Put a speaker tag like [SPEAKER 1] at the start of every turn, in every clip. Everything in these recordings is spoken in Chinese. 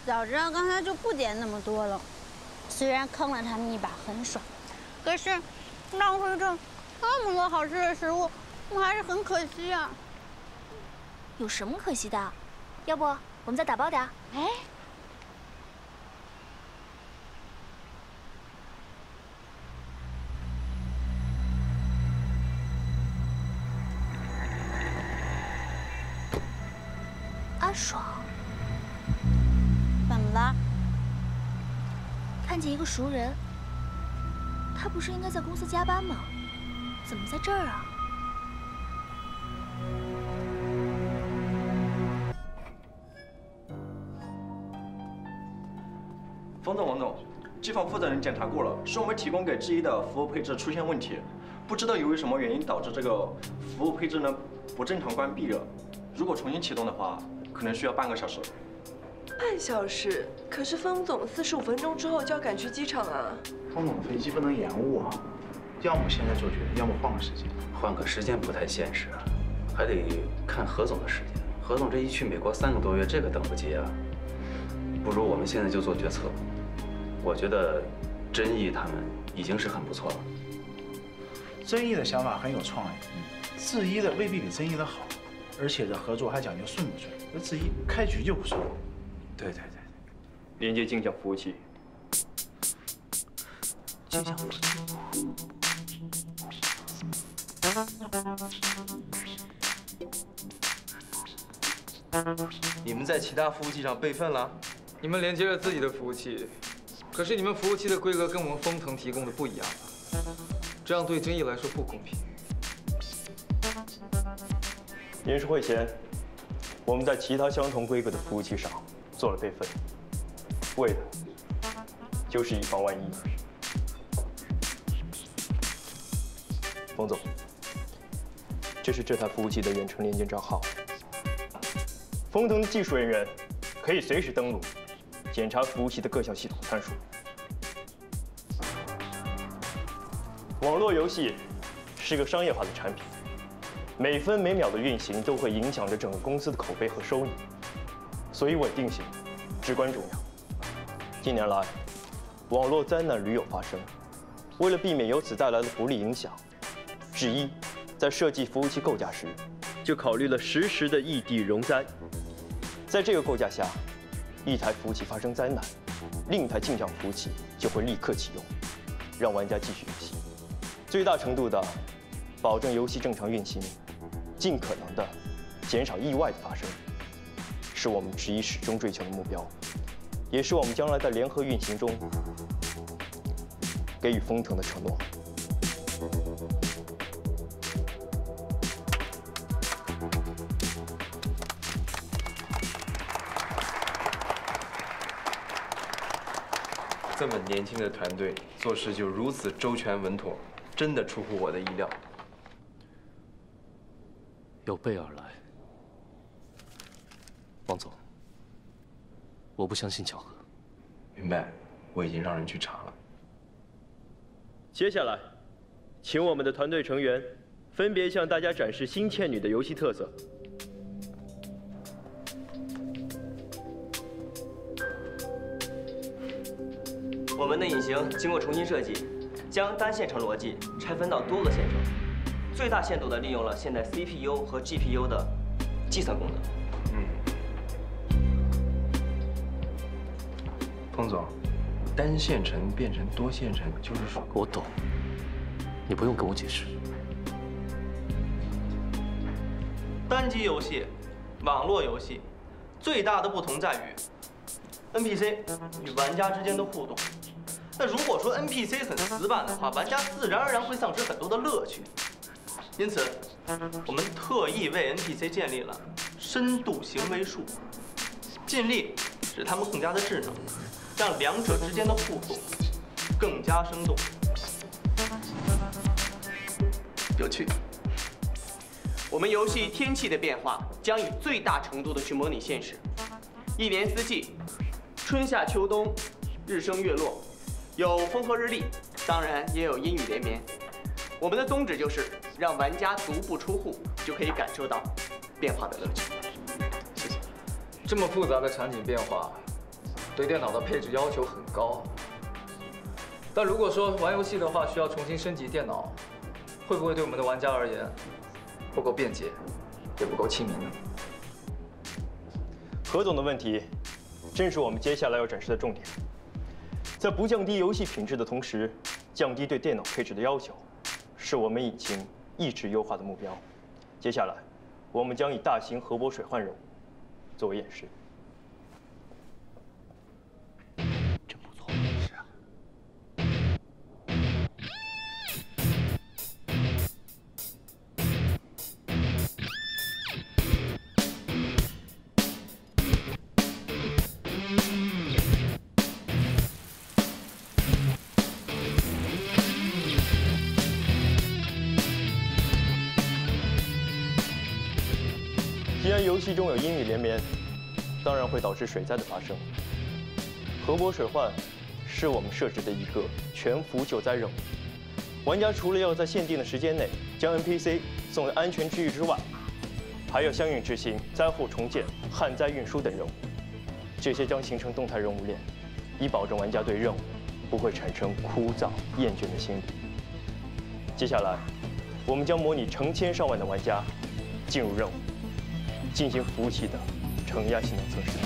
[SPEAKER 1] 早知道刚才就不点那么多了。虽然坑了他们一把很爽，可是浪费这么多好吃的食物，我还是很可惜啊。
[SPEAKER 2] 有什么可惜的？要不我们再打包点？哎。 阿爽，
[SPEAKER 1] 怎么了？
[SPEAKER 2] 看见一个熟人，他不是应该在公司加班吗？怎么在这儿啊？
[SPEAKER 3] 冯总，王总，机房负责人检查过了，是我们提供给G1的服务配置出现问题，不知道由于什么原因导致这个服务配置呢不正常关闭了。如果重新启动的话，可能需要半个小时。
[SPEAKER 4] 半小时？可是封总45分钟之后就要赶去机场啊。
[SPEAKER 5] 封总的飞机不能延误啊，要么现在做决定，要么换个时间。
[SPEAKER 6] 换个时间不太现实，还得看何总的时间。何总这一去美国3个多月，这个等不及啊。不如我们现在就做决策。我觉得真毅他们已经是很不错了。
[SPEAKER 5] 真毅的想法很有创意，质疑的未必比真毅的好，而且这合作还讲究顺不顺。那质疑开局就不顺。
[SPEAKER 6] 对，
[SPEAKER 3] 连接镜像服务器。
[SPEAKER 6] 镜像服务器。
[SPEAKER 7] 你们在其他服务器上备份了？
[SPEAKER 8] 你们连接了自己的服务器，可是你们服务器的规格跟我们丰腾提供的不一样，这样对真毅来说不公平。
[SPEAKER 3] 人事会前，我们在其他相同规格的服务器上做了备份，为的就是以防万一。冯总，这是这台服务器的远程连接账号。丰腾的技术人员可以随时登录，检查服务器的各项系统参数。网络游戏是个商业化的产品，每分每秒的运行都会影响着整个公司的口碑和收益，所以稳定性至关重要。近年来，网络灾难屡有发生，为了避免由此带来的不利影响，G1在设计服务器构架时，就考虑了实时的异地容灾。在这个构架下，一台服务器发生灾难，另一台镜像服务器就会立刻启用，让玩家继续游戏，最大程度的保证游戏正常运行，尽可能的减少意外的发生，是我们G1始终追求的目标，也是我们将来在联合运行中给予丰腾的承诺。
[SPEAKER 7] 这么年轻的团队做事就如此周全稳妥，真的出乎我的意料。
[SPEAKER 6] 有备而来，王总，我不相信巧合。
[SPEAKER 7] 明白，我已经让人去查了。
[SPEAKER 3] 接下来，请我们的团队成员分别向大家展示新倩女的游戏特色。
[SPEAKER 9] 我们的引擎经过重新设计，将单线程逻辑拆分到多个线程，最大限度地利用了现代 CPU 和 GPU 的计算功能。
[SPEAKER 7] 彭总，单线程变成多线程，就是说……
[SPEAKER 6] 我懂，你不用跟我解释。
[SPEAKER 9] 单机游戏、网络游戏最大的不同在于 NPC 与玩家之间的互动。那如果说 NPC 很死板的话，玩家自然而然会丧失很多的乐趣。因此，我们特意为 NPC 建立了深度行为树，尽力使他们更加的智能，让两者之间的互动更加生动、有趣。我们游戏天气的变化将以最大程度的去模拟现实，一年四季，春夏秋冬，日升月落。有风和日丽，当然也有阴雨连绵。我们的宗旨就是让玩家足不出户就可以感受到变化的乐趣。
[SPEAKER 8] 谢谢。这么复杂的场景变化，对电脑的配置要求很高。但如果说玩游戏的话需要重新升级电脑，会不会对我们的玩家而言不够便捷，也不够亲民呢？
[SPEAKER 3] 何总的问题，正是我们接下来要展示的重点。在不降低游戏品质的同时，降低对电脑配置的要求，是我们引擎一直优化的目标。接下来，我们将以大型核泊水患任务作为演示。
[SPEAKER 5] 真不错，是啊。
[SPEAKER 3] 既然游戏中有阴雨连绵，当然会导致水灾的发生。核泊水患是我们设置的一个全服救灾任务。玩家除了要在限定的时间内将 NPC 送到安全区域之外，还要相应执行灾后重建、旱灾运输等任务。这些将形成动态任务链，以保证玩家对任务不会产生枯燥厌倦的心理。接下来，我们将模拟成千上万的玩家进入任务，进行服务器的承压性能测试。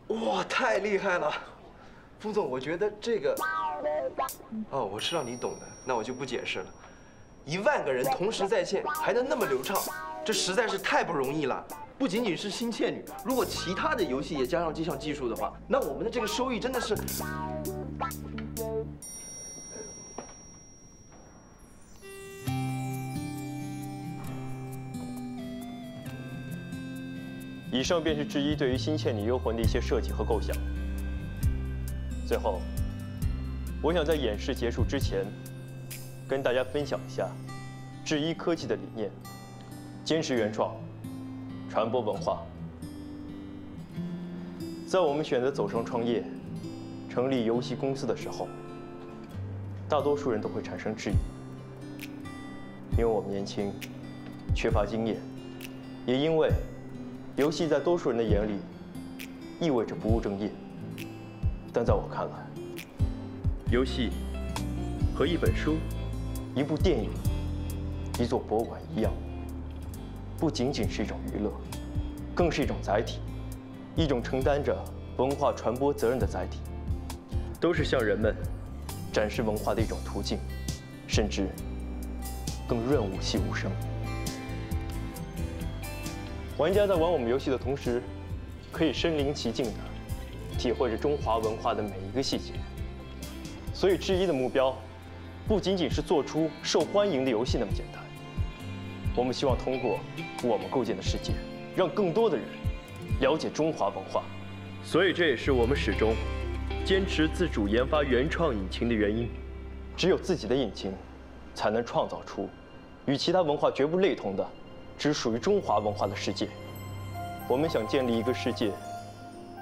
[SPEAKER 7] 哇，太厉害了！风总，我觉得这个……哦，我知道你懂的，那我就不解释了。1万个人同时在线，还能那么流畅，这实在是太不容易了。不仅仅是心切女，如果其他的游戏也加上这项技术的话，那我们的这个收益真的是……
[SPEAKER 3] 以上便是智一对于《心切女幽魂》的一些设计和构想。最后，我想在演示结束之前，跟大家分享一下智一科技的理念：坚持原创，传播文化。在我们选择走上创业、成立游戏公司的时候，大多数人都会产生质疑，因为我们年轻，缺乏经验，也因为游戏在多数人的眼里意味着不务正业。但在我看来，游戏和一本书、一部电影、一座博物馆一样，不仅仅是一种娱乐，更是一种载体，一种承担着文化传播责任的载体，都是向人们展示文化的一种途径，甚至更润物细无声。玩家在玩我们游戏的同时，可以身临其境地体会着中华文化的每一个细节。所以，智一的目标不仅仅是做出受欢迎的游戏那么简单。我们希望通过我们构建的世界，让更多的人了解中华文化。所以，这也是我们始终坚持自主研发原创引擎的原因。只有自己的引擎，才能创造出与其他文化绝不类同的只属于中华文化的世界。我们想建立一个世界，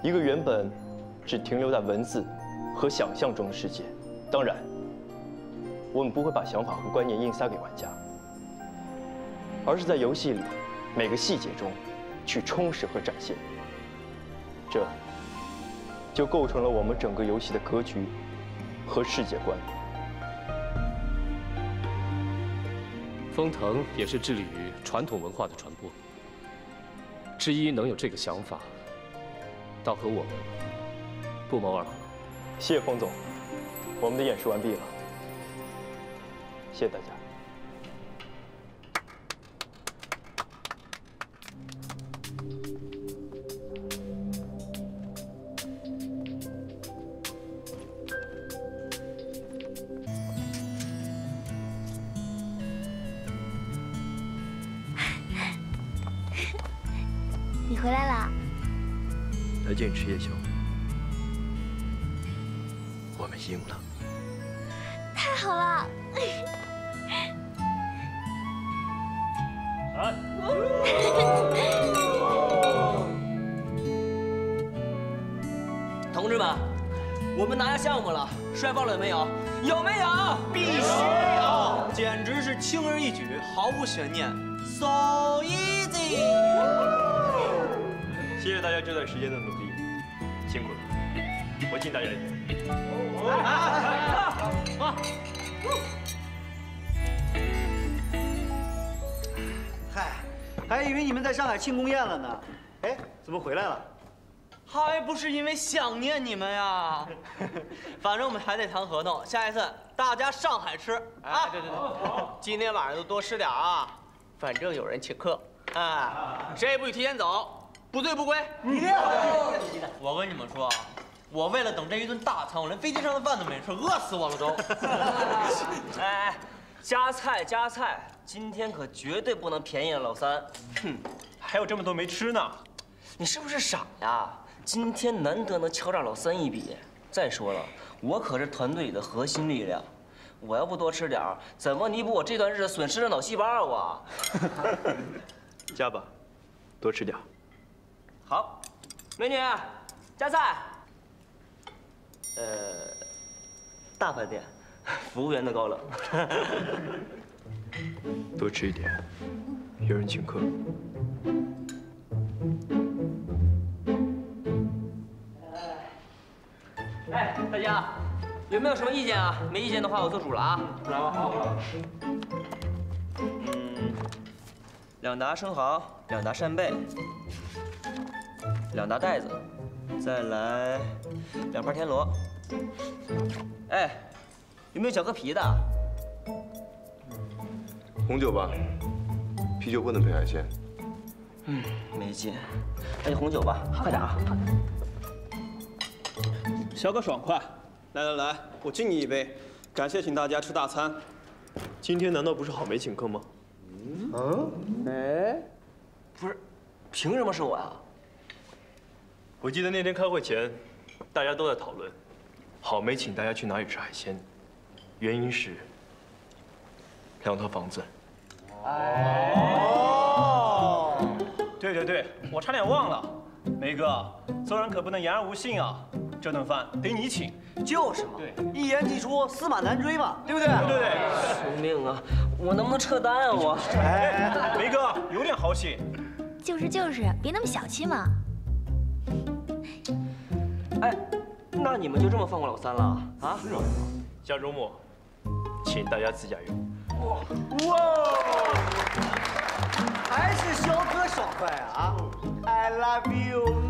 [SPEAKER 3] 一个原本只停留在文字和想象中的世界。当然，我们不会把想法和观念硬塞给玩家，而是在游戏里每个细节中去充实和展现。这就构成了我们整个游戏的格局和世界观。
[SPEAKER 10] 风腾也是致力于传统文化的传播。智一能有这个想法，倒和我们不谋而合。
[SPEAKER 3] 谢谢冯总，我们的演示完毕了，谢谢大家。
[SPEAKER 2] 你回来啦！
[SPEAKER 3] 来见赤夜宵，我们赢了。
[SPEAKER 2] 太好了。
[SPEAKER 10] 来。
[SPEAKER 11] 同志们，我们拿下项目了，帅爆了有没有？有没有？
[SPEAKER 9] 必须有，简直是轻而易举，毫无悬念 ，so easy。
[SPEAKER 3] 谢谢大家这段时间的努力，辛苦了，我敬大家一杯。
[SPEAKER 12] 嗨，还以为你们在上海庆功宴了呢，哎，怎么回来了？
[SPEAKER 9] 还不是因为想念你们呀！反正我们还得谈合同，下一次大家上海吃啊！对，今天晚上就多吃点啊，反正有人请客，哎，谁也不许提前走，不醉不归。我跟你们说啊，我为了等这一顿大餐，我连飞机上的饭都没吃，饿死我了都。
[SPEAKER 11] 哎，加菜加菜，今天可绝对不能便宜了老三。
[SPEAKER 3] 哼，还有这么多没吃呢，
[SPEAKER 11] 你是不是傻呀？今天难得能敲诈老三一笔。再说了，我可是团队里的核心力量，我要不多吃点儿，怎么弥补我这段日子损失的脑细胞啊？
[SPEAKER 3] 加吧，多吃点。
[SPEAKER 11] 好，美女，加菜。大饭店，服务员的高冷。
[SPEAKER 3] 多吃一点，有人请客。
[SPEAKER 11] 哎，大家有没有什么意见啊？没意见的话，我做主了啊。好。2打生蚝，2打扇贝，2打带子，再来2盘田螺。哎，有没有绞个皮的？
[SPEAKER 7] 红酒吧，啤酒不能配海鲜。
[SPEAKER 11] 没劲，那就红酒吧，快点啊！
[SPEAKER 9] 小哥爽快，来，我敬你一杯，感谢请大家吃大餐。
[SPEAKER 3] 今天难道不是郝梅请客吗？
[SPEAKER 11] 不是，凭什么是我呀？
[SPEAKER 3] 我记得那天开会前，大家都在讨论，郝梅请大家去哪里吃海鲜，原因是2套房子。
[SPEAKER 9] 对，我差点忘了，梅哥，做人可不能言而无信啊，这顿饭得你请。
[SPEAKER 12] 就是嘛，对，一言既出，驷马难追嘛，对不对？
[SPEAKER 11] 救命啊！我能不能撤单啊我？
[SPEAKER 9] 哎，梅哥有点好心。
[SPEAKER 2] 就是，别那么小气嘛。
[SPEAKER 11] 哎，那你们就这么放过老三了啊？是啊。
[SPEAKER 3] 下周末，请大家自驾游。
[SPEAKER 12] 哇，还是肖哥爽快啊 ！I love you。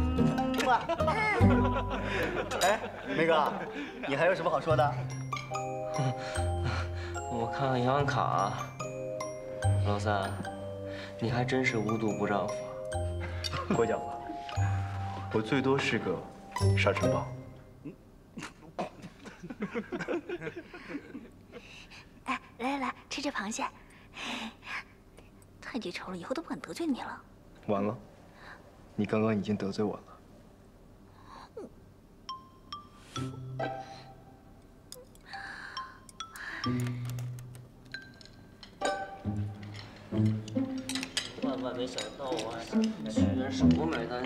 [SPEAKER 12] 哎，梅哥，你还有什么好说的？
[SPEAKER 11] 我看看银行卡，老三，你还真是无毒不丈夫。
[SPEAKER 3] 过奖了，我最多是个沙尘暴。
[SPEAKER 2] 哎，来，吃这螃蟹。太记仇了，以后都不敢得罪你了。
[SPEAKER 3] 完了，你刚刚已经得罪我了。
[SPEAKER 11] 万没想到啊，居然是我买单，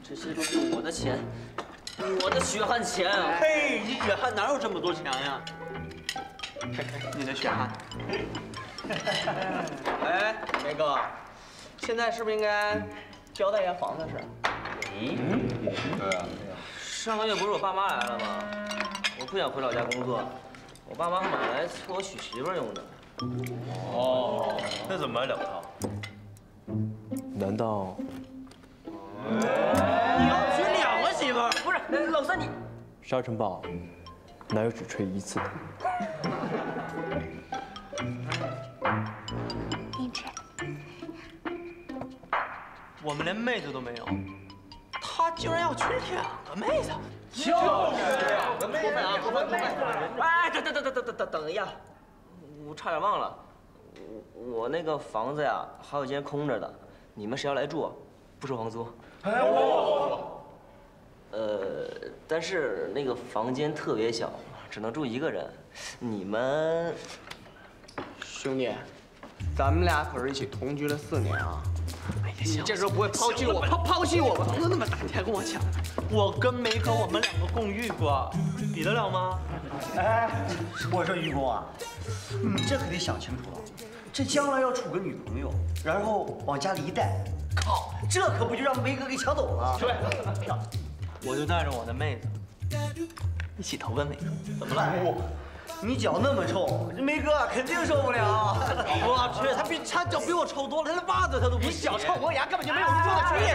[SPEAKER 11] 这些都是我的钱，我的血汗钱啊！
[SPEAKER 9] 嘿，你血汗哪有这么多钱呀？你的血汗。哎，梅哥，现在是不是应该交代一下房子的事？
[SPEAKER 11] 对啊。上个月不是我爸妈来了吗？我不想回老家工作，我爸妈买来撮我娶媳妇用的。
[SPEAKER 3] 哦，那怎么买2套？难道
[SPEAKER 9] 你要娶2个媳妇？
[SPEAKER 11] 不是，老三你。
[SPEAKER 3] 沙尘暴哪有只吹1次的？
[SPEAKER 2] 你吃。
[SPEAKER 9] 我们连妹子都没有，他居然要娶2个妹子，
[SPEAKER 11] 就是2个妹子啊！过分！哎，等一下，我差点忘了，我那个房子呀，还有间空着的，你们谁要来住，不收房租。但是那个房间特别小，只能住一个人。你们
[SPEAKER 13] 兄弟，咱们俩可是一起同居了4年啊！你这时候不会抛弃我，抛弃我吧？房子那么大，你还跟我抢？
[SPEAKER 9] 我跟梅哥我们2个共浴过，比得了吗？
[SPEAKER 12] 哎，我说于公啊，你这可得想清楚了，这将来要处个女朋友，然后往家里一带，靠，这可不就让梅哥给抢走了？
[SPEAKER 9] 对，我就带着我的妹子一起投奔梅哥，怎么了？
[SPEAKER 12] 你脚那么臭，这梅哥肯定受不了。
[SPEAKER 9] 我去，他脚比我臭多了，他的袜子他都不洗。
[SPEAKER 11] 你脚臭，我牙根本就没有入住的权利。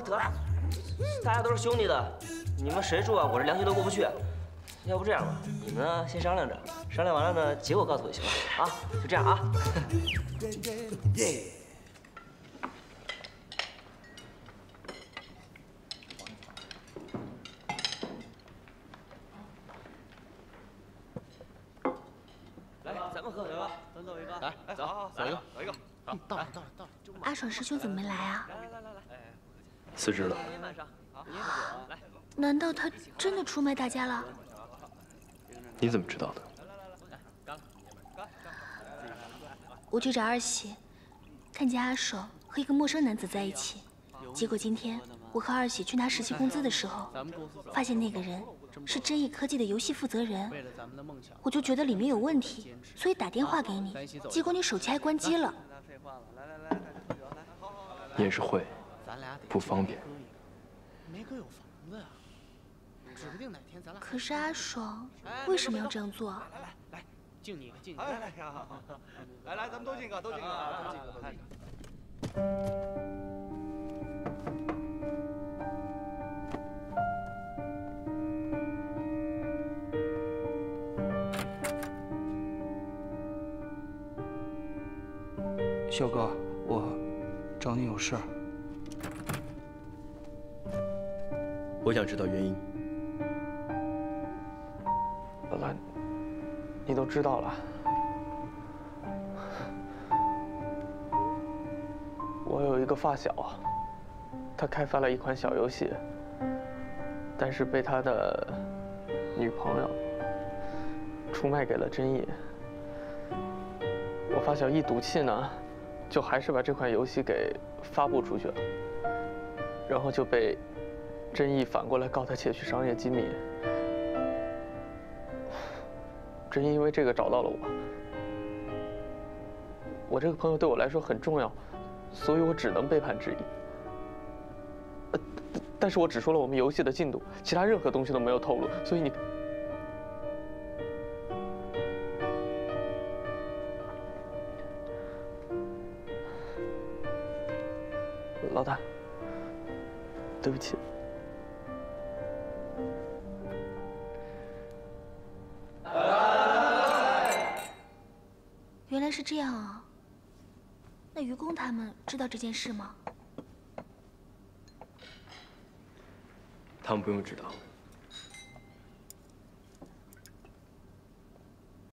[SPEAKER 11] 得了，大家都是兄弟的，你们谁住啊？我这良心都过不去。要不这样吧，你们呢先商量着，商量完了呢，结果告诉我就行了啊，就这样啊。来，咱们喝，吧，咱走一个。来，走，走一个。好，到了。
[SPEAKER 2] 阿爽师兄怎么没来啊？
[SPEAKER 3] 来，辞职了。
[SPEAKER 2] 难道他真的出卖大家了？
[SPEAKER 3] 你怎么知道的？
[SPEAKER 2] 我去找二喜，看见阿爽和一个陌生男子在一起，结果今天我和二喜去拿实习工资的时候，发现那个人是真意科技的游戏负责人，我就觉得里面有问题，所以打电话给你，结果你手机还关机了。
[SPEAKER 3] 你也是会，不方便。
[SPEAKER 13] 梅哥有房子呀，指不定哪天咱俩。
[SPEAKER 2] 可是阿爽为什么要这样做？
[SPEAKER 13] 来，敬你一个，敬你一个。
[SPEAKER 9] 来，咱们都敬个，都敬个。
[SPEAKER 14] 小哥，我找你有事儿。
[SPEAKER 3] 我想知道原因。
[SPEAKER 15] 老大，你都知道了。我有一个发小，他开发了一款小游戏，但是被他的女朋友出卖给了真意。我发小一赌气呢，就还是把这款游戏给发布出去了，然后就被真意反过来告他窃取商业机密。真因为这个找到了我，我这个朋友对我来说很重要，所以我只能背叛之意。但是我只说了我们游戏的进度，其他任何东西都没有透露，所以你。老大，对不起。
[SPEAKER 2] 原来是这样啊！那愚公他们知道这件事吗？
[SPEAKER 3] 他们不用知道，